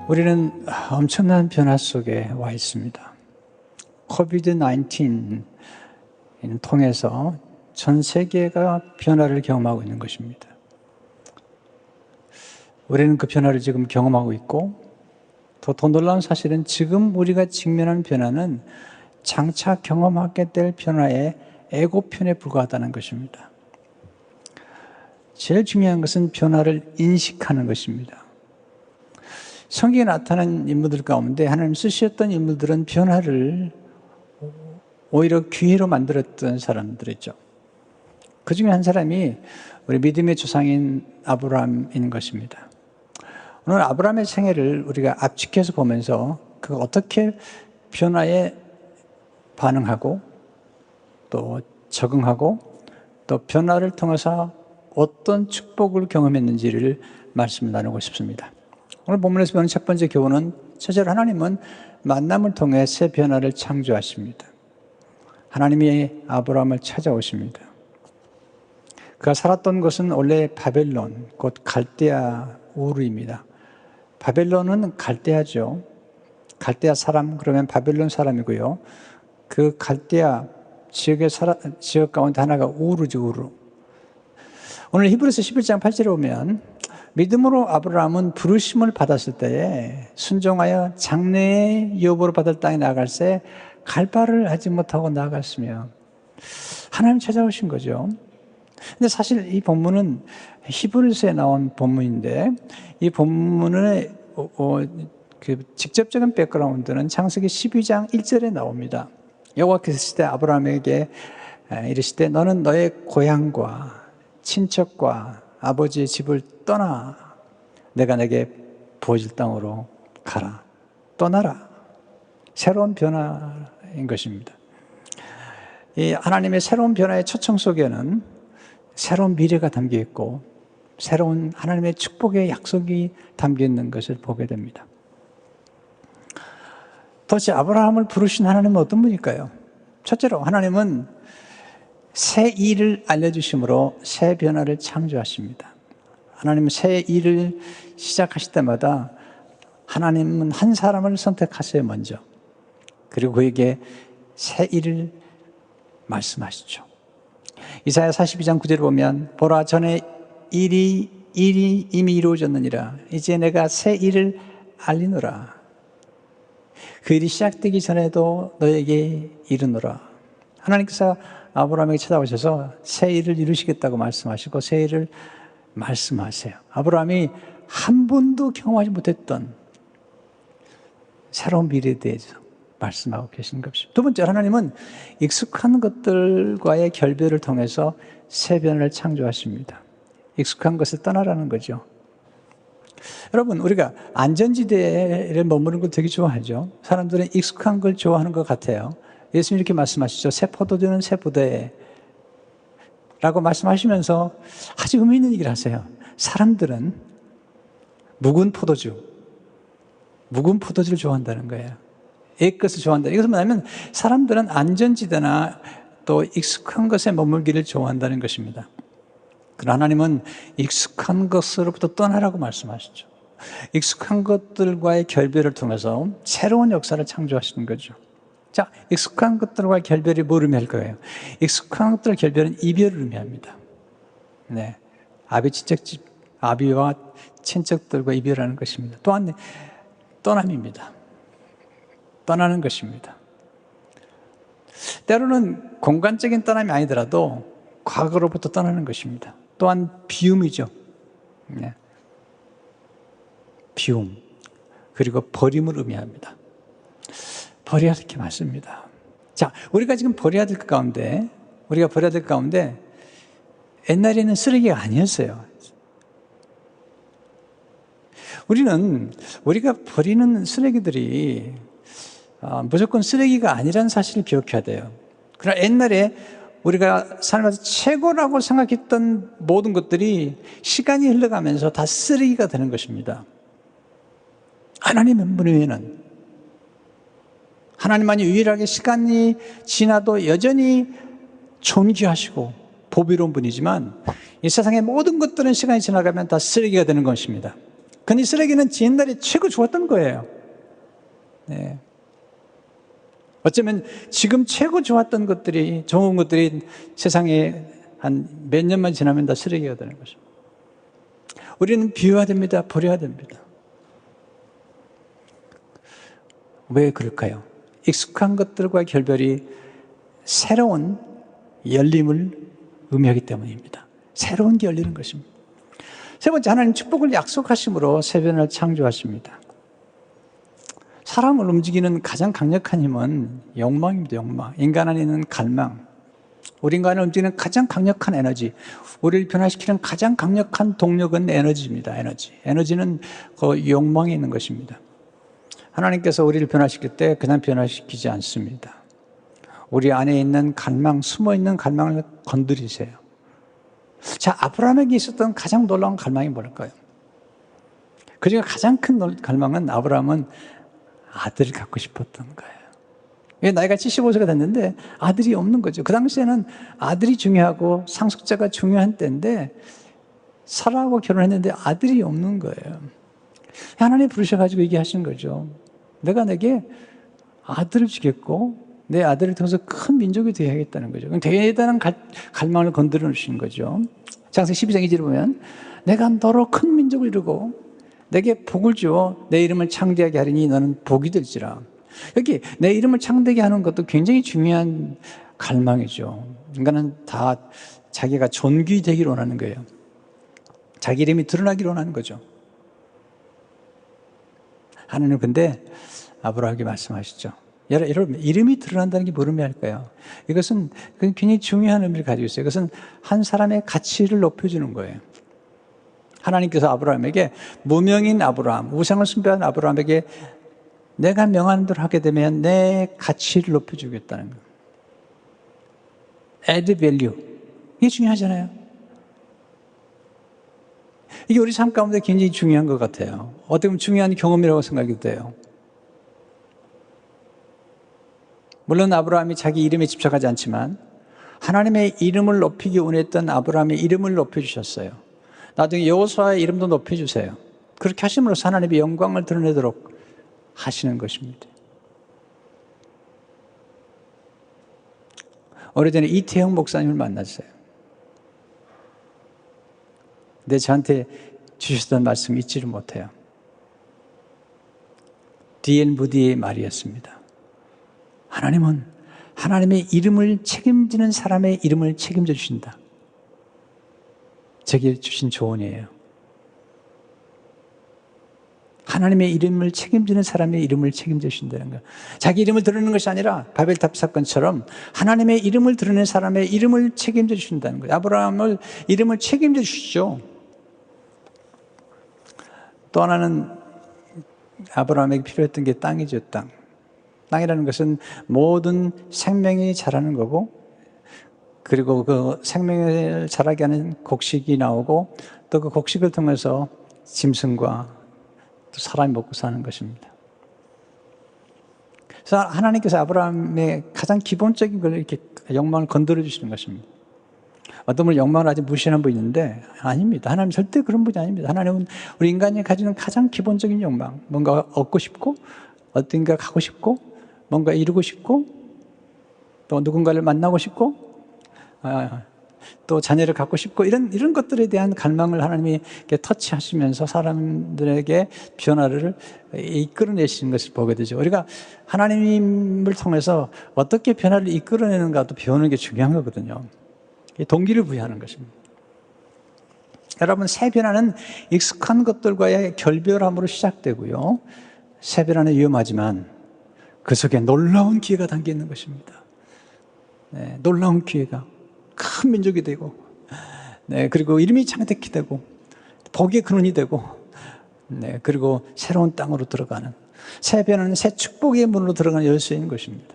우리는 엄청난 변화 속에 와 있습니다. 코비드-19을 통해서 전 세계가 변화를 경험하고 있는 것입니다. 우리는 그 변화를 지금 경험하고 있고, 더 놀라운 사실은 지금 우리가 직면하는 변화는 장차 경험하게 될 변화의 예고편에 불과하다는 것입니다. 제일 중요한 것은 변화를 인식하는 것입니다. 성경에 나타난 인물들 가운데 하나님 쓰셨던 인물들은 변화를 오히려 기회로 만들었던 사람들이죠. 그 중에 한 사람이 우리 믿음의 조상인 아브라함인 것입니다. 오늘 아브라함의 생애를 우리가 압축해서 보면서 그가 어떻게 변화에 반응하고 또 적응하고 또 변화를 통해서 어떤 축복을 경험했는지를 말씀 나누고 싶습니다. 오늘 본문에서 보는 첫 번째 교훈은 첫째로 하나님은 만남을 통해 새 변화를 창조하십니다. 하나님이 아브라함을 찾아오십니다. 그가 살았던 곳은 원래 바벨론, 곧 갈대아 우르입니다. 바벨론은 갈대아죠. 갈대아 사람, 그러면 바벨론 사람이고요. 그 갈대아 지역 가운데 하나가 우르죠, 우르. 오늘 히브리서 11장 8절에 보면 믿음으로 아브라함은 부르심을 받았을 때에 순종하여 장래의 여보로 받을 땅에 나아갈 때 갈 바를 하지 못하고 나아갔으며 하나님 찾아오신 거죠. 근데 사실 이 본문은 히브리서에 나온 본문인데 이 본문의 그 직접적인 백그라운드는 창세기 12장 1절에 나옵니다. 여호와께서 이르시되 아브라함에게 이르시되 너는 너의 고향과 친척과 아버지의 집을 떠나 내가 내게 보여줄 땅으로 가라. 떠나라. 새로운 변화인 것입니다. 이 하나님의 새로운 변화의 초청 속에는 새로운 미래가 담겨 있고 새로운 하나님의 축복의 약속이 담겨 있는 것을 보게 됩니다. 도대체 아브라함을 부르신 하나님은 어떤 분일까요? 첫째로 하나님은 새 일을 알려주심으로 새 변화를 창조하십니다. 하나님은 새 일을 시작하실 때마다 하나님은 한 사람을 선택하세요, 먼저. 그리고 그에게 새 일을 말씀하시죠. 이사야 42장 9절을 보면 보라 전에 일이 이미 이루어졌느니라. 이제 내가 새 일을 알리노라. 그 일이 시작되기 전에도 너에게 이르노라. 하나님께서 아브라함에게 찾아오셔서 새 일을 이루시겠다고 말씀하시고 새 일을 말씀하세요. 아브라함이 한 번도 경험하지 못했던 새로운 미래에 대해서 말씀하고 계신 것입니다. 두 번째로 하나님은 익숙한 것들과의 결별을 통해서 새 변화를 창조하십니다. 익숙한 것을 떠나라는 거죠. 여러분, 우리가 안전지대에 머무는 걸 되게 좋아하죠. 사람들은 익숙한 걸 좋아하는 것 같아요. 예수님 이렇게 말씀하시죠. 새 포도주는 새 부대에 라고 말씀하시면서 아주 의미 있는 얘기를 하세요. 사람들은 묵은 포도주를 좋아한다는 거예요. 옛것을 좋아한다. 이것은 뭐냐면 사람들은 안전지대나 또 익숙한 것에 머물기를 좋아한다는 것입니다. 그러나 하나님은 익숙한 것으로부터 떠나라고 말씀하시죠. 익숙한 것들과의 결별을 통해서 새로운 역사를 창조하시는 거죠. 자, 익숙한 것들과의 결별이 뭘 의미할 거예요? 익숙한 것들의 결별은 이별을 의미합니다. 네, 아비와 친척들과 이별하는 것입니다. 또한 떠남입니다. 떠나는 것입니다. 때로는 공간적인 떠남이 아니더라도 과거로부터 떠나는 것입니다. 또한 비움이죠. 네. 비움. 그리고 버림을 의미합니다. 버려야 될 게 많습니다. 자, 우리가 지금 버려야 될 것 가운데, 옛날에는 쓰레기가 아니었어요. 우리가 버리는 쓰레기들이 무조건 쓰레기가 아니라는 사실을 기억해야 돼요. 그러나 옛날에 우리가 살면서 최고라고 생각했던 모든 것들이 시간이 흘러가면서 다 쓰레기가 되는 것입니다. 하나님의 분 외에는 하나님만이 유일하게 시간이 지나도 여전히 존귀하시고 보배로운 분이지만 이 세상의 모든 것들은 시간이 지나가면 다 쓰레기가 되는 것입니다. 근데 이스라엘에게는 지난날이 최고 좋았던 거예요. 네. 어쩌면 지금 최고 좋았던 것들이, 좋은 것들이 세상에 한 몇 년만 지나면 다 쓰레기가 되는 것입니다. 우리는 비워야 됩니다. 버려야 됩니다. 왜 그럴까요? 익숙한 것들과 결별이 새로운 열림을 의미하기 때문입니다. 새로운 게 열리는 것입니다. 세 번째, 하나님 축복을 약속하심으로 새 변화를 창조하십니다. 사람을 움직이는 가장 강력한 힘은 욕망입니다. 욕망. 인간 안에 있는 갈망. 우리 인간을 움직이는 가장 강력한 에너지, 우리를 변화시키는 가장 강력한 동력은 에너지입니다. 에너지는 그 욕망에 있는 것입니다. 하나님께서 우리를 변화시킬 때 그냥 변화시키지 않습니다. 우리 안에 있는 갈망, 숨어있는 갈망을 건드리세요. 자, 아브라함에게 있었던 가장 놀라운 갈망이 뭘까요? 그중에 가장 큰 갈망은 아브라함은 아들을 갖고 싶었던 거예요. 나이가 75세가 됐는데 아들이 없는 거죠. 그 당시에는 아들이 중요하고 상속자가 중요한 때인데 사라하고 결혼했는데 아들이 없는 거예요. 하나님 부르셔가지고 얘기하신 거죠. 내가 내게 아들을 주겠고 내 아들을 통해서 큰 민족이 되어야겠다는 거죠. 대단한 갈망을 건드려 주신 거죠. 창세기 12장 2절을 보면 내가 너로 큰 민족을 이루고 내게 복을 주어 내 이름을 창대하게 하리니 너는 복이 될지라. 여기 내 이름을 창대하게 하는 것도 굉장히 중요한 갈망이죠. 인간은 다 자기가 존귀되기를 원하는 거예요. 자기 이름이 드러나기를 원하는 거죠. 하나님은 근데 아브라함에게 말씀하시죠. 여러분, 이름이 드러난다는 게 무슨 의미일까요? 이것은 굉장히 중요한 의미를 가지고 있어요. 이것은 한 사람의 가치를 높여주는 거예요. 하나님께서 아브라함에게 무명인 아브라함, 우상을 숭배한 아브라함에게 내가 명하는 대로 하게 되면 내 가치를 높여주겠다는 거예요. add value. 이게 중요하잖아요. 이게 우리 삶 가운데 굉장히 중요한 것 같아요. 어떻게 보면 중요한 경험이라고 생각이 돼요. 물론 아브라함이 자기 이름에 집착하지 않지만 하나님의 이름을 높이기 원했던 아브라함의 이름을 높여주셨어요. 나중에 여호수아의 이름도 높여주세요. 그렇게 하심으로써 하나님의 영광을 드러내도록 하시는 것입니다. 오래전에 이태영 목사님을 만났어요. 근데 저한테 주셨던 말씀 잊지를 못해요. D.L. 무디의 말이었습니다. 하나님은 하나님의 이름을 책임지는 사람의 이름을 책임져 주신다. 제게 주신 조언이에요. 하나님의 이름을 책임지는 사람의 이름을 책임져 주신다는 거예요. 자기 이름을 드러내는 것이 아니라 바벨탑 사건처럼 하나님의 이름을 드러내는 사람의 이름을 책임져 주신다는 거예요. 아브라함을 이름을 책임져 주시죠. 또 하나는 아브라함에게 필요했던 게 땅이죠. 땅이라는 것은 모든 생명이 자라는 거고, 그리고 그 생명을 자라게 하는 곡식이 나오고, 또 그 곡식을 통해서 짐승과 또 사람이 먹고 사는 것입니다. 그래서 하나님께서 아브라함의 가장 기본적인 걸 이렇게 욕망을 건드려 주시는 것입니다. 어떤 분은 욕망을 아주 무시하는 분이 있는데 아닙니다. 하나님 절대 그런 분이 아닙니다. 하나님은 우리 인간이 가지는 가장 기본적인 욕망, 뭔가 얻고 싶고 어딘가 가고 싶고 뭔가 이루고 싶고 또 누군가를 만나고 싶고 또 자녀를 갖고 싶고 이런 것들에 대한 갈망을 하나님이 이렇게 터치하시면서 사람들에게 변화를 이끌어내시는 것을 보게 되죠. 우리가 하나님을 통해서 어떻게 변화를 이끌어내는가도 배우는 게 중요한 거거든요. 동기를 부여하는 것입니다. 여러분, 새 변화는 익숙한 것들과의 결별함으로 시작되고요. 새 변화는 위험하지만 그 속에 놀라운 기회가 담겨 있는 것입니다. 네, 놀라운 기회가 큰 민족이 되고, 네, 그리고 이름이 창대케 되고, 복의 근원이 되고, 네, 그리고 새로운 땅으로 들어가는, 새 변화는 새 축복의 문으로 들어가는 열쇠인 것입니다.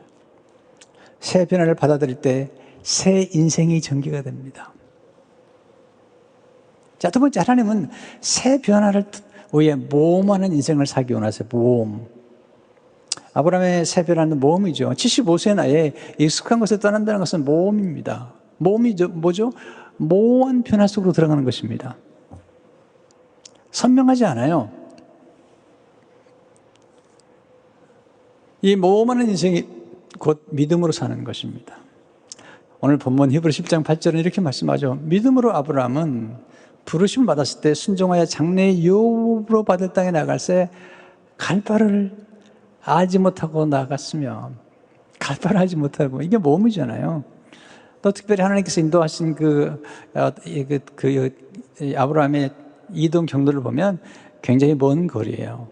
새 변화를 받아들일 때 새 인생이 전개가 됩니다. 자, 두 번째, 하나님은 새 변화를 위해 모험하는 인생을 살기 원하세요. 모험. 아브라함의 새 변화는 모험이죠. 75세 나이에 익숙한 것에 떠난다는 것은 모험입니다. 모험이 뭐죠? 모호한 변화 속으로 들어가는 것입니다. 선명하지 않아요. 이 모험하는 인생이 곧 믿음으로 사는 것입니다. 오늘 본문 히브리 10장 8절은 이렇게 말씀하죠. 믿음으로 아브라함은 부르심을 받았을 때 순종하여 장래의 유업으로 받을 땅에 나갈새 갈 바를 알지 못하고 나갔으며, 갈 바를 알지 못하고, 이게 모험이잖아요. 또 특별히 하나님께서 인도하신 아브라함의 이동 경로를 보면 굉장히 먼 거리예요.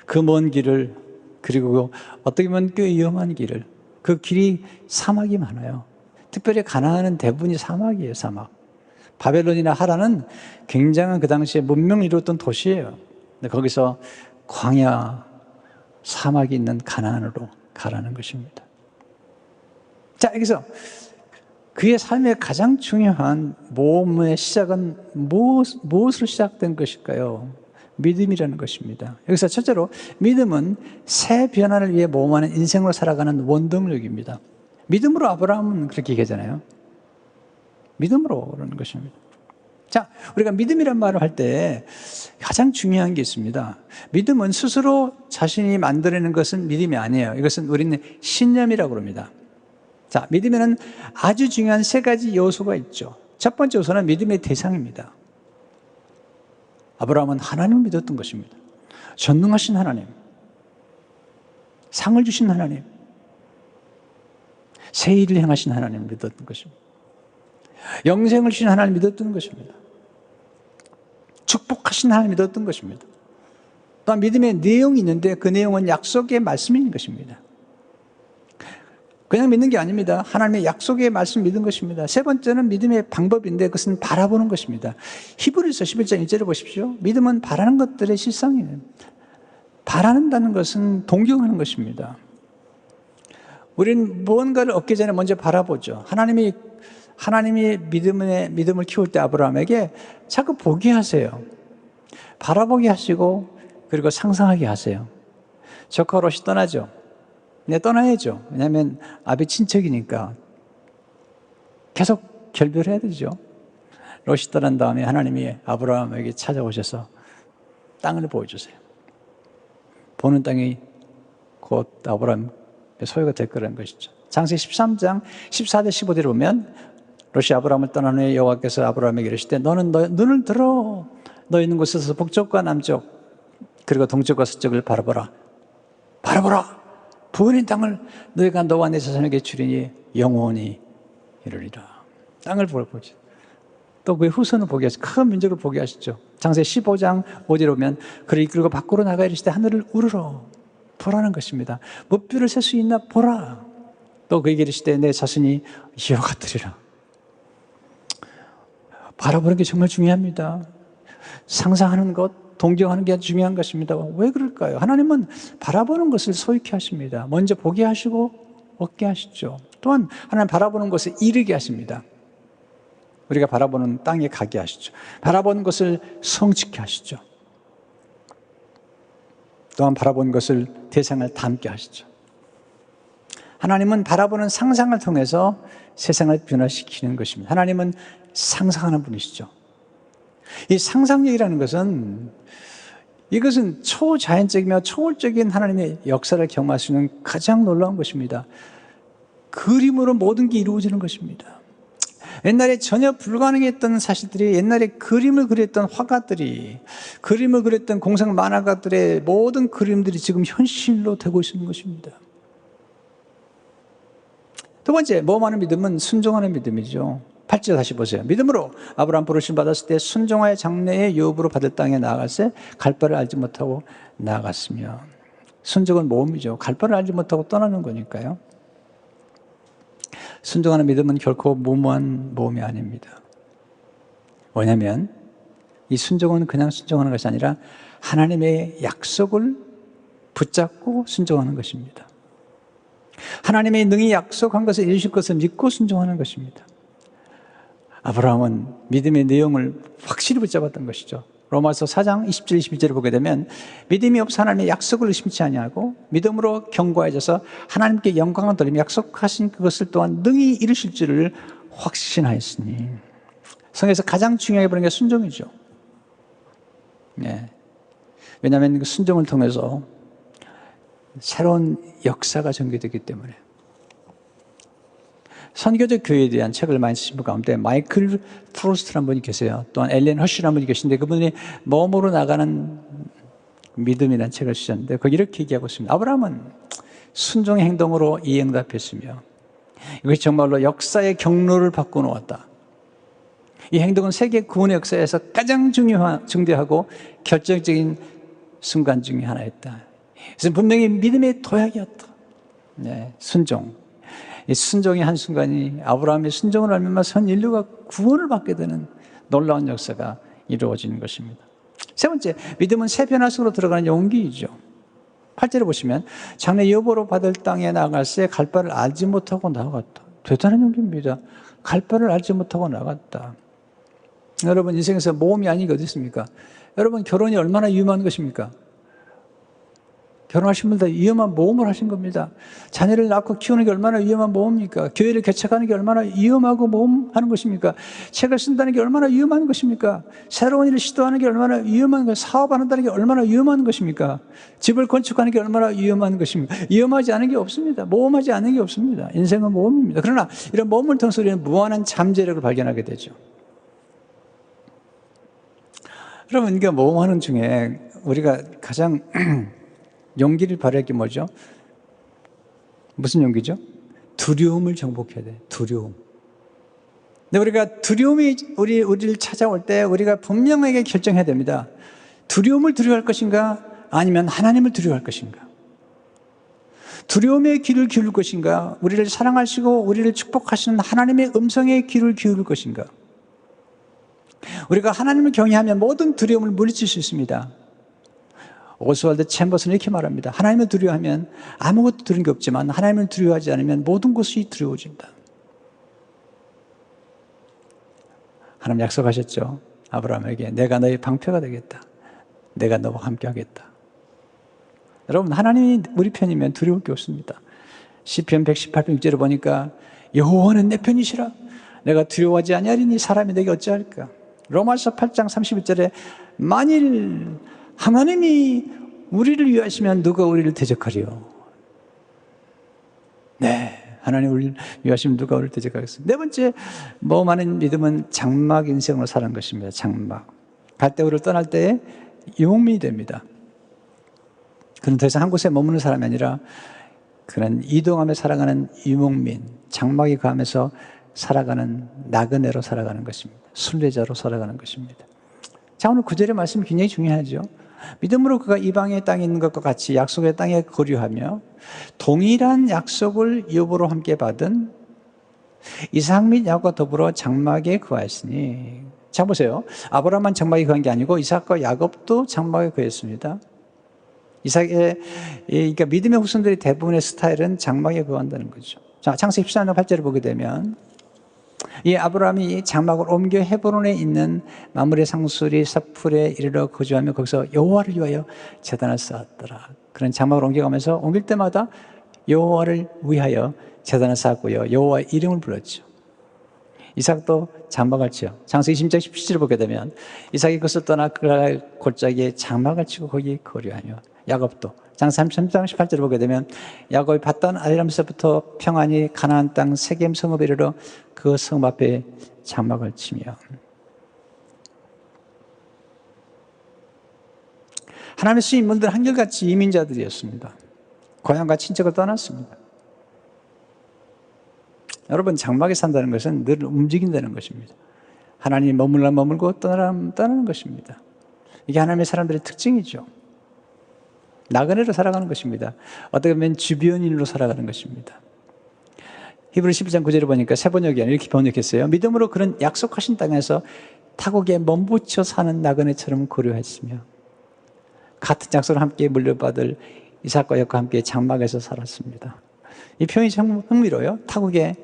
그 먼 길을, 그리고 어떻게 보면 꽤 위험한 길을, 그 길이 사막이 많아요. 특별히 가나안은 대부분이 사막이에요. 사막. 바벨론이나 하란은 굉장한 그 당시에 문명을 이루었던 도시예요. 근데 거기서 광야, 사막이 있는 가나안으로 가라는 것입니다. 자, 여기서 그의 삶의 가장 중요한 모험의 시작은 무엇으로 시작된 것일까요? 믿음이라는 것입니다. 여기서 첫째로 믿음은 새 변화를 위해 모험하는 인생으로 살아가는 원동력입니다. 믿음으로 아브라함은 그렇게 얘기하잖아요. 믿음으로 그러는 것입니다. 자, 우리가 믿음이란 말을 할 때 가장 중요한 게 있습니다. 믿음은 스스로 자신이 만들어내는 것은 믿음이 아니에요. 이것은 우리는 신념이라고 합니다. 자, 믿음에는 아주 중요한 세 가지 요소가 있죠. 첫 번째 요소는 믿음의 대상입니다. 아브라함은 하나님을 믿었던 것입니다. 전능하신 하나님, 상을 주신 하나님, 새 일을 행하신 하나님을 믿었던 것입니다. 영생을 주신 하나님을 믿었던 것입니다. 축복하신 하나님을 믿었던 것입니다. 또한 믿음의 내용이 있는데 그 내용은 약속의 말씀인 것입니다. 그냥 믿는 게 아닙니다. 하나님의 약속의 말씀 믿은 것입니다. 세 번째는 믿음의 방법인데 그것은 바라보는 것입니다. 히브리서 11장 1절을 보십시오. 믿음은 바라는 것들의 실상이에요. 바라는다는 것은 동경하는 것입니다. 우리는 무언가를 얻기 전에 먼저 바라보죠. 하나님이 믿음을 키울 때 아브라함에게 자꾸 보게 하세요. 바라보게 하시고 그리고 상상하게 하세요. 조카 롯이 떠나죠. 네, 떠나야죠. 왜냐하면 아비 친척이니까 계속 결별해야 되죠. 롯이 떠난 다음에 하나님이 아브라함에게 찾아오셔서 땅을 보여주세요. 보는 땅이 곧 아브라함의 소유가 될 거라는 것이죠. 창세기 13장 14대 15대를 보면 롯이 아브라함을 떠난 후에 여호와께서 아브라함에게 이르시되 너는 눈을 들어 너 있는 곳에서 북쪽과 남쪽 그리고 동쪽과 서쪽을 바라보라. 바라보라. 부은인 땅을 너희가 너와 내 자손에게 주리니 영원히 이르리라. 땅을 보지. 또 그의 후손을 보게 하시죠. 큰 민족을 보게 하시죠. 창세기 15장 5절에 보면 그를 이끌고 밖으로 나가 이르시되 하늘을 우러러 보라는 것입니다. 무뼈를 셀 수 있나 보라. 또 그에게 이르시되 내 자손이 이와 같으리라. 바라보는 게 정말 중요합니다. 상상하는 것, 동경하는 게 중요한 것입니다. 왜 그럴까요? 하나님은 바라보는 것을 소유케 하십니다. 먼저 보게 하시고 얻게 하시죠. 또한 하나님 바라보는 것을 이루게 하십니다. 우리가 바라보는 땅에 가게 하시죠. 바라보는 것을 성취케 하시죠. 또한 바라보는 것을 대상을 담게 하시죠. 하나님은 바라보는 상상을 통해서 세상을 변화시키는 것입니다. 하나님은 상상하는 분이시죠. 이 상상력이라는 것은 이것은 초자연적이며 초월적인 하나님의 역사를 경험할 수 있는 가장 놀라운 것입니다. 그림으로 모든 게 이루어지는 것입니다. 옛날에 전혀 불가능했던 사실들이 옛날에 그림을 그렸던 화가들이 그림을 그렸던 공상 만화가들의 모든 그림들이 지금 현실로 되고 있는 것입니다. 두 번째, 모험하는 믿음은 순종하는 믿음이죠. 8절 다시 보세요. 믿음으로 아브라함 부르심 받았을 때 순종하여 장래의 유업으로 받을 땅에 나아갈새 갈 바를 알지 못하고 나아갔으며. 순종은 모험이죠. 갈 바를 알지 못하고 떠나는 거니까요. 순종하는 믿음은 결코 무모한 모험이 아닙니다. 왜냐하면 이 순종은 그냥 순종하는 것이 아니라 하나님의 약속을 붙잡고 순종하는 것입니다. 하나님의 능히 약속한 것을 이루실 것을 믿고 순종하는 것입니다. 아브라함은 믿음의 내용을 확실히 붙잡았던 것이죠. 로마서 4장 20절 21절을 보게 되면 믿음이 없어 하나님의 약속을 의심치 아니하고 믿음으로 견고해져서 하나님께 영광을 돌리며 약속하신 그것을 또한 능히 이루실 줄을 확신하였으니. 성경에서 가장 중요하게 보는 게 순종이죠. 네. 왜냐하면 그 순종을 통해서 새로운 역사가 전개되기 때문에. 선교적 교회에 대한 책을 많이 쓰신 분 가운데 마이클 프로스트라는 분이 계세요. 또한 엘렌 허쉬라는 분이 계신데 그분이 몸으로 나가는 믿음이라는 책을 쓰셨는데 거기 이렇게 얘기하고 있습니다. 아브라함은 순종의 행동으로 이 응답했으며 이것이 정말로 역사의 경로를 바꿔놓았다. 이 행동은 세계 구원의 역사에서 가장 중대하고 결정적인 순간 중에 하나였다. 그래서 분명히 믿음의 도약이었다. 네, 순종. 이 순종의 한순간이 아브라함의 순종을 알면 전 인류가 구원을 받게 되는 놀라운 역사가 이루어지는 것입니다. 세 번째, 믿음은 새 변화 속으로 들어가는 용기이죠. 8절에 보시면 장래 여보로 받을 땅에 나갔을 때 갈 바를 알지 못하고 나갔다. 대단한 용기입니다. 갈 바를 알지 못하고 나갔다. 여러분 인생에서 모험이 아닌 게 어디 있습니까? 여러분 결혼이 얼마나 위험한 것입니까? 결혼하신 분들 위험한 모험을 하신 겁니다. 자녀를 낳고 키우는 게 얼마나 위험한 모험입니까? 교회를 개척하는 게 얼마나 위험하고 모험하는 것입니까? 책을 쓴다는 게 얼마나 위험한 것입니까? 새로운 일을 시도하는 게 얼마나 위험한 것입니까? 사업한다는 게 얼마나 위험한 것입니까? 집을 건축하는 게 얼마나 위험한 것입니까? 위험하지 않은 게 없습니다. 모험하지 않은 게 없습니다. 인생은 모험입니다. 그러나 이런 모험을 통해서 우리는 무한한 잠재력을 발견하게 되죠. 여러분, 이게 모험하는 중에 우리가 가장 용기를 발휘할 게 뭐죠? 무슨 용기죠? 두려움을 정복해야 돼. 두려움. 근데 우리가 두려움이 우리를 찾아올 때 우리가 분명하게 결정해야 됩니다. 두려움을 두려워할 것인가? 아니면 하나님을 두려워할 것인가? 두려움의 귀를 기울일 것인가? 우리를 사랑하시고 우리를 축복하시는 하나님의 음성에 귀를 기울일 것인가? 우리가 하나님을 경외하면 모든 두려움을 물리칠 수 있습니다. 오스왈드 챔버스는 이렇게 말합니다. 하나님을 두려워하면 아무것도 두려운 게 없지만 하나님을 두려워하지 않으면 모든 것이 두려워진다. 하나님 약속하셨죠. 아브라함에게 내가 너의 방패가 되겠다. 내가 너와 함께 하겠다. 여러분 하나님이 우리 편이면 두려울 게 없습니다. 시편 118편 6절에 보니까 여호와는 내 편이시라. 내가 두려워하지 아니하리니 사람이 내게 어찌할까. 로마서 8장 31절에 만일 하나님이 우리를 위하시면 누가 우리를 대적하리요? 네, 하나님 우리를 위하시면 누가 우리를 대적하겠습니까? 네 번째, 모험하는 믿음은 장막 인생으로 사는 것입니다. 장막. 갈대우를 떠날 때에 유목민이 됩니다. 그는 더 이상 한 곳에 머무는 사람이 아니라 그는 이동하며 살아가는 유목민, 장막이 가면서 살아가는 나그네로 살아가는 것입니다. 순례자로 살아가는 것입니다. 자, 오늘 9절의 말씀이 굉장히 중요하죠. 믿음으로 그가 이방의 땅에 있는 것과 같이 약속의 땅에 거류하며 동일한 약속을 여보로 함께 받은 이삭 및 야곱과 더불어 장막에 거하였으니. 자, 보세요. 아브라함만 장막에 거한 게 아니고 이삭과 야곱도 장막에 거했습니다. 그러니까 믿음의 후손들이 대부분의 스타일은 장막에 거한다는 거죠. 자, 창세기 14장 8절을 보게 되면 이 아브라함이 장막을 옮겨 헤브론에 있는 마므레 상수리 사풀에 이르러 거주하며 거기서 여호와를 위하여 제단을 쌓았더라. 그런 장막을 옮겨가면서 옮길 때마다 여호와를 위하여 제단을 쌓았고요. 여호와의 이름을 불렀죠. 이삭도 장막을 치요. 창세기 20장 17절을 보게 되면 이삭이 그것을 떠나 그갈 골짜기에 장막을 치고 거기 거류하며 야곱도 창세기 33장 18절을 보게 되면 야곱이 받던 아리람에서부터 평안히 가나안 땅 세겜 성읍에 이르러 그 성읍 앞에 장막을 치며. 하나님의 쓰신 인물들 한결같이 이민자들이었습니다. 고향과 친척을 떠났습니다. 여러분 장막에 산다는 것은 늘 움직인다는 것입니다. 하나님이 머물라 머물고 떠나라 떠나는 것입니다. 이게 하나님의 사람들의 특징이죠. 나그네로 살아가는 것입니다. 어떻게 보면 주변인으로 살아가는 것입니다. 히브리 11장 9절에 보니까 세 번역이 이렇게 번역했어요. 믿음으로 그는 약속하신 땅에서 타국에 몸붙여 사는 나그네처럼 고려했으며 같은 약속을 함께 물려받을 이삭과 야곱과 함께 장막에서 살았습니다. 이 표현이 참 흥미로워요. 타국에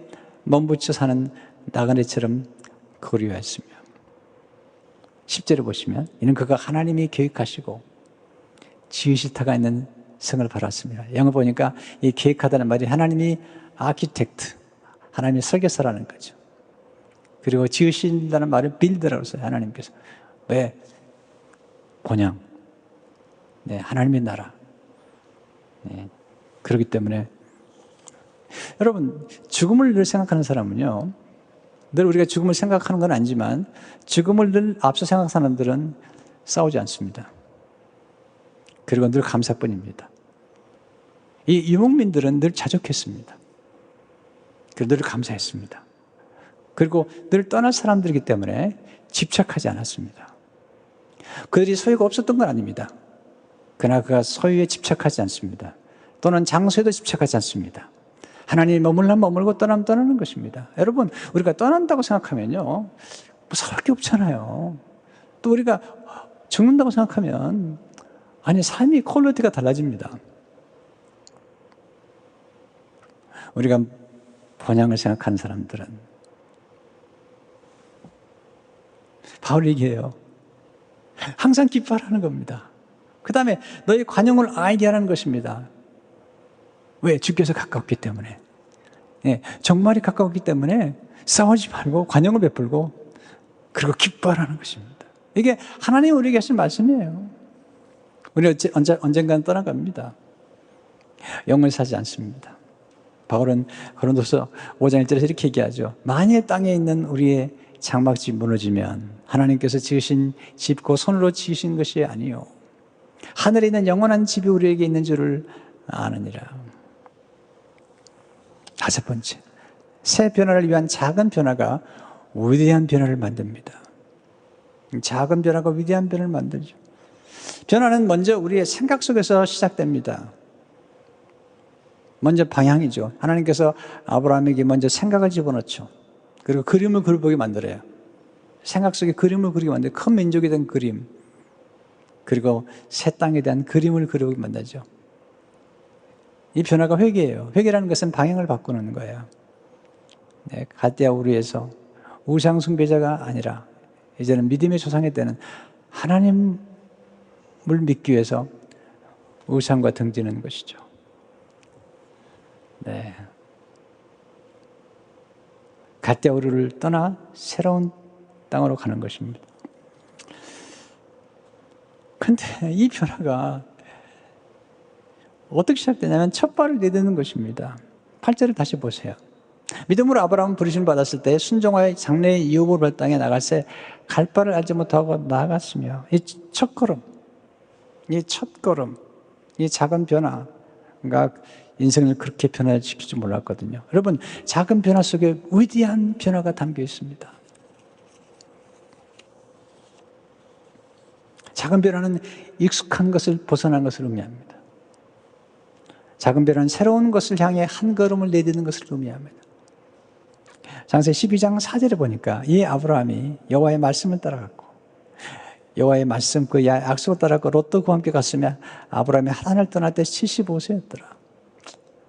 몸붙여 사는 나그네처럼 고려했으며 10절에 보시면 이는 그가 하나님이 계획하시고 지으실 터가 있는 성을 바랐습니다. 영어 보니까 이 계획하다는 말이 하나님이 아키텍트, 하나님이 설계사라는 거죠. 그리고 지으신다는 말은 빌드라고 써요. 하나님께서. 왜? 본향. 네, 하나님의 나라. 네, 그렇기 때문에 여러분, 죽음을 늘 생각하는 사람은요, 늘 우리가 죽음을 생각하는 건 아니지만 죽음을 늘 앞서 생각하는 사람들은 싸우지 않습니다. 그리고 늘 감사뿐입니다. 이 유목민들은 늘 자족했습니다. 그리고 늘 감사했습니다. 그리고 늘 떠날 사람들이기 때문에 집착하지 않았습니다. 그들이 소유가 없었던 건 아닙니다. 그러나 그가 소유에 집착하지 않습니다. 또는 장소에도 집착하지 않습니다. 하나님이 머물면 머물고 떠나면 떠나는 것입니다. 여러분, 우리가 떠난다고 생각하면요, 무서울 게 없잖아요. 또 우리가 죽는다고 생각하면 아니, 삶이 퀄리티가 달라집니다. 우리가 본향을 생각하는 사람들은 바울 얘기해요. 항상 기뻐하라는 겁니다. 그 다음에 너희 관용을 알게 하라는 것입니다. 왜? 주께서 가까웠기 때문에. 예, 정말이 가까웠기 때문에 싸우지 말고 관용을 베풀고 그리고 기뻐하라는 것입니다. 이게 하나님이 우리에게 하신 말씀이에요. 우리 언젠가는 떠나갑니다. 영을 사지 않습니다. 바울은 고린도서 5장 1절에서 이렇게 얘기하죠. 만일 땅에 있는 우리의 장막집이 무너지면 하나님께서 지으신 집고 손으로 지으신 것이 아니요 하늘에 있는 영원한 집이 우리에게 있는 줄을 아느니라. 5번째, 새 변화를 위한 작은 변화가 위대한 변화를 만듭니다. 작은 변화가 위대한 변화를 만들죠. 변화는 먼저 우리의 생각 속에서 시작됩니다. 먼저 방향이죠. 하나님께서 아브라함에게 먼저 생각을 집어넣죠. 그리고 그림을 그려보게 만들어요. 생각 속에 그림을 그리게 만들어요. 큰 민족에 대한 그림. 그리고 새 땅에 대한 그림을 그려보게 만들죠. 이 변화가 회개예요. 회개라는 것은 방향을 바꾸는 거예요. 네, 갈대아 우르에서 우상 숭배자가 아니라 이제는 믿음의 조상이 되는 하나님을 믿기 위해서 우상과 등지는 것이죠. 네. 갈대아 우르를 떠나 새로운 땅으로 가는 것입니다. 근데 이 변화가 어떻게 시작되냐면 첫 발을 내딛는 것입니다. 8절을 다시 보세요. 믿음으로 아브라함은 부르심을 받았을 때 순종하여 장래의 이후를 볼 땅에 나갈새 갈 바를 알지 못하고 나아갔으며 이 첫걸음, 이 작은 변화가 인생을 그렇게 변화시킬 줄 몰랐거든요. 여러분, 작은 변화 속에 위대한 변화가 담겨 있습니다. 작은 변화는 익숙한 것을 벗어난 것을 의미합니다. 작은 변화는 새로운 것을 향해 한 걸음을 내딛는 것을 의미합니다. 창세기 12장 4절에 보니까 이 아브라함이 여호와의 말씀을 따라갔고 여호와의 말씀 그 약속을 따라갔고 롯도 그와 함께 갔으며 아브라함이 하란을 떠날 때 75세였더라.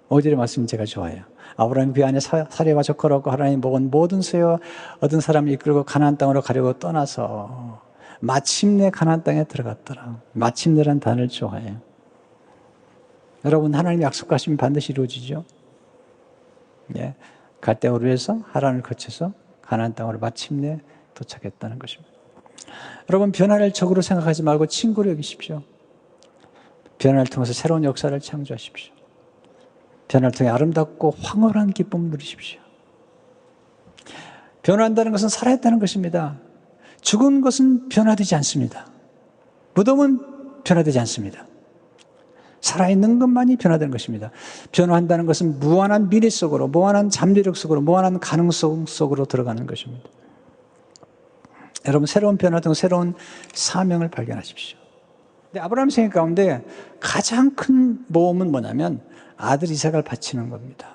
5절의 말씀이 제가 좋아요. 아브라함이 그 안에 사례와 적그러고 하나님이 먹은 모든 소유 얻은 사람을 이끌고 가나안 땅으로 가려고 떠나서 마침내 가나안 땅에 들어갔더라. 마침내란 단어를 좋아해요. 여러분, 하나님이 약속하시면 반드시 이루어지죠. 예, 갈대아 우르에서 하란을 거쳐서 가나안 땅으로 마침내 도착했다는 것입니다. 여러분, 변화를 적으로 생각하지 말고 친구로 여기십시오. 변화를 통해서 새로운 역사를 창조하십시오. 변화를 통해 아름답고 황홀한 기쁨을 누리십시오. 변화한다는 것은 살아있다는 것입니다. 죽은 것은 변화되지 않습니다. 무덤은 변화되지 않습니다. 살아있는 것만이 변화되는 것입니다. 변화한다는 것은 무한한 미래 속으로, 무한한 잠재력 속으로, 무한한 가능성 속으로 들어가는 것입니다. 여러분, 새로운 변화 등 새로운 사명을 발견하십시오. 근데 아브라함 생애 가운데 가장 큰 모험은 뭐냐면 아들 이삭을 바치는 겁니다.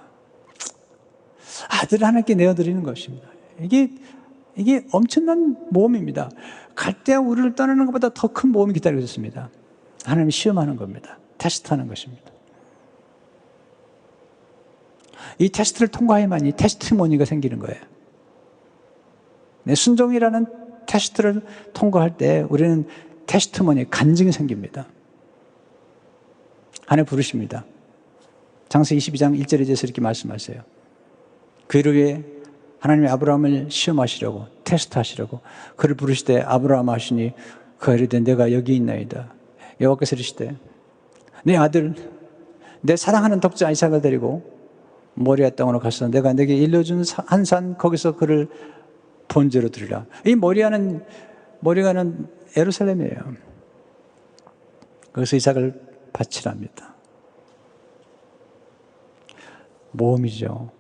아들을 하나님께 내어드리는 것입니다. 이게 엄청난 모험입니다. 갈대아 우르를 떠나는 것보다 더 큰 모험이 기다리고 있습니다. 하나님이 시험하는 겁니다. 테스트하는 것입니다. 이 테스트를 통과해야만이 테스티모니가 생기는 거예요. 네, 순종이라는 테스트를 통과할 때 우리는 테스티모니, 간증이 생깁니다. 하나님 부르십니다. 창세기 22장 1절에 대해서 이렇게 말씀하세요. 그를 위해 하나님이 아브라함을 시험하시려고, 테스트하시려고 그를 부르시되 아브라함 하시니 그가 이르되 내가 여기 있나이다. 여호와께서 이르시되 내 아들 내 사랑하는 독자 이삭을 데리고 모리아 땅으로 가서 내가 내게 일러준 한 산 거기서 그를 번제로 드리라. 이 모리아는 예루살렘이에요. 거기서 이삭을 바치랍니다. 모험이죠.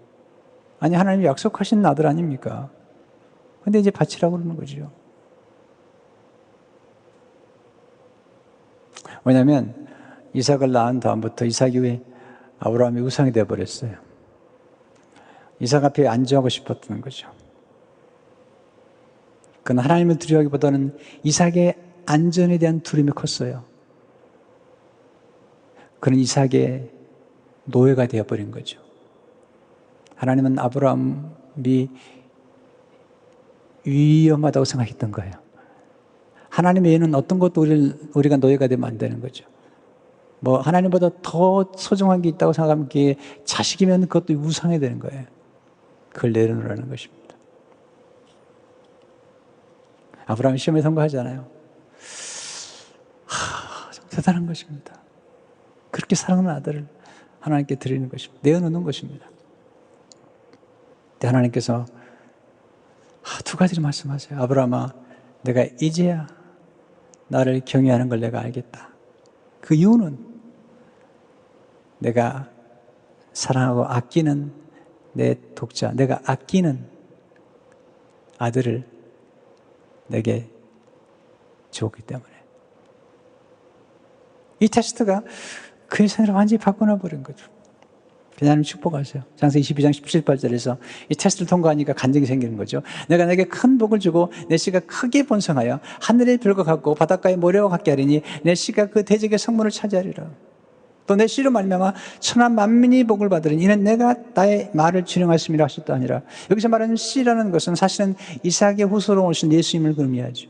아니, 하나님이 약속하신 아들 아닙니까? 근데 이제 바치라고 그러는 거죠. 왜냐하면 이삭을 낳은 다음부터 이삭이 왜 아브라함이 우상이 되어버렸어요. 이삭 앞에 안주하고 싶었던 거죠. 그건 하나님을 두려워하기보다는 이삭의 안전에 대한 두려움이 컸어요. 그런 이삭의 노예가 되어버린 거죠. 하나님은 아브라함이 위험하다고 생각했던 거예요. 하나님 외에는 어떤 것도 우리가 노예가 되면 안 되는 거죠. 뭐 하나님보다 더 소중한 게 있다고 생각하면 그게 자식이면 그것도 우상이 되는 거예요. 그걸 내려놓으라는 것입니다. 아브라함이 시험에 통과하잖아요. 참 대단한 것입니다. 그렇게 사랑하는 아들을 하나님께 드리는 것입니다. 내어놓는 것입니다. 하나님께서 두 가지를 말씀하세요. 아브라함아, 내가 이제야 나를 경외하는 걸 내가 알겠다. 그 이유는 내가 사랑하고 아끼는 내 독자, 내가 아끼는 아들을 내게 주었기 때문에. 이 테스트가 그의 생애를 완전히 바꿔놔버린 거죠. 하나님 축복하세요. 장세기 22장 17절에서 이 테스트를 통과하니까 간증이 생기는 거죠. 내가 내게 큰 복을 주고 내 씨가 크게 번성하여 하늘의 별과 같고 바닷가의 모래와 같게 하리니 내 씨가 그 대적의 성문을 차지하리라. 또 내 씨로 말미암아 천한 만민이 복을 받으리니 이는 내가 나의 말을 준행하심이라 하셨다 아니라. 여기서 말하는 씨라는 것은 사실은 이삭의 후손으로 오신 예수님을 의미하죠.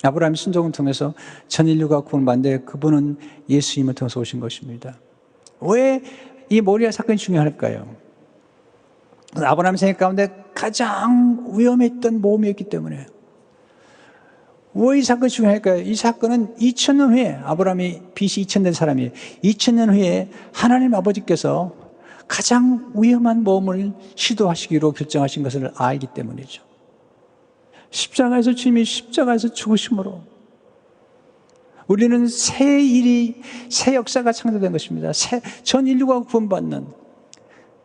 아브라함의 순종을 통해서 전 인류가 구원받는데 그분은 예수님을 통해서 오신 것입니다. 왜 이 모리아 사건이 중요할까요? 아브라함 생애 가운데 가장 위험했던 모험이었기 때문에. 왜 이 사건이 중요할까요? 이 사건은 2000년 후에, 아브라함이 BC 2000년 사람이 2000년 후에 하나님 아버지께서 가장 위험한 모험을 시도하시기로 결정하신 것을 알기 때문이죠. 십자가에서 주님이 십자가에서 죽으심으로 우리는 새 역사가 창조된 것입니다. 전 인류가 구원받는.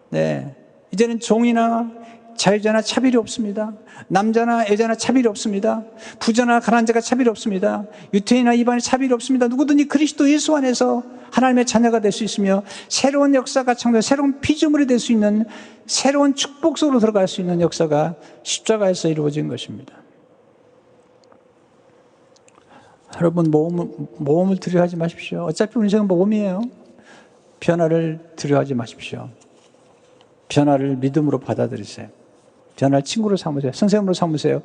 네. 이제는 종이나 자유자나 차별이 없습니다. 남자나 여자나 차별이 없습니다. 부자나 가난한 자가 차별이 없습니다. 유태인이나 이방인의 차별이 없습니다. 누구든지 그리스도 예수 안에서 하나님의 자녀가 될 수 있으며 새로운 역사가 창조된 새로운 피조물이 될 수 있는 새로운 축복 속으로 들어갈 수 있는 역사가 십자가에서 이루어진 것입니다. 여러분, 모험을 두려워하지 마십시오. 어차피 우리 인생은 모험이에요. 변화를 두려워하지 마십시오. 변화를 믿음으로 받아들이세요. 변화를 친구로 삼으세요. 선생님으로 삼으세요.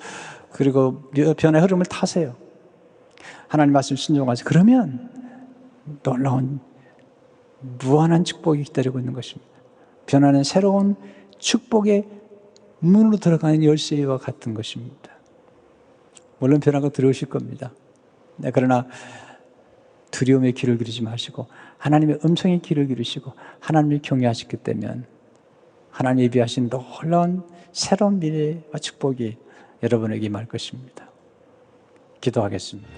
그리고 변화의 흐름을 타세요. 하나님 말씀 순종하세요. 그러면 놀라운 무한한 축복이 기다리고 있는 것입니다. 변화는 새로운 축복의 문으로 들어가는 열쇠와 같은 것입니다. 물론 변화가 두려우실 겁니다. 네, 그러나 두려움의 길을 기르지 마시고 하나님의 음성의 길을 기르시고 하나님을 경외하시기 때문에 하나님이 예비하신 놀라운 새로운 미래와 축복이 여러분에게 임할 것입니다. 기도하겠습니다.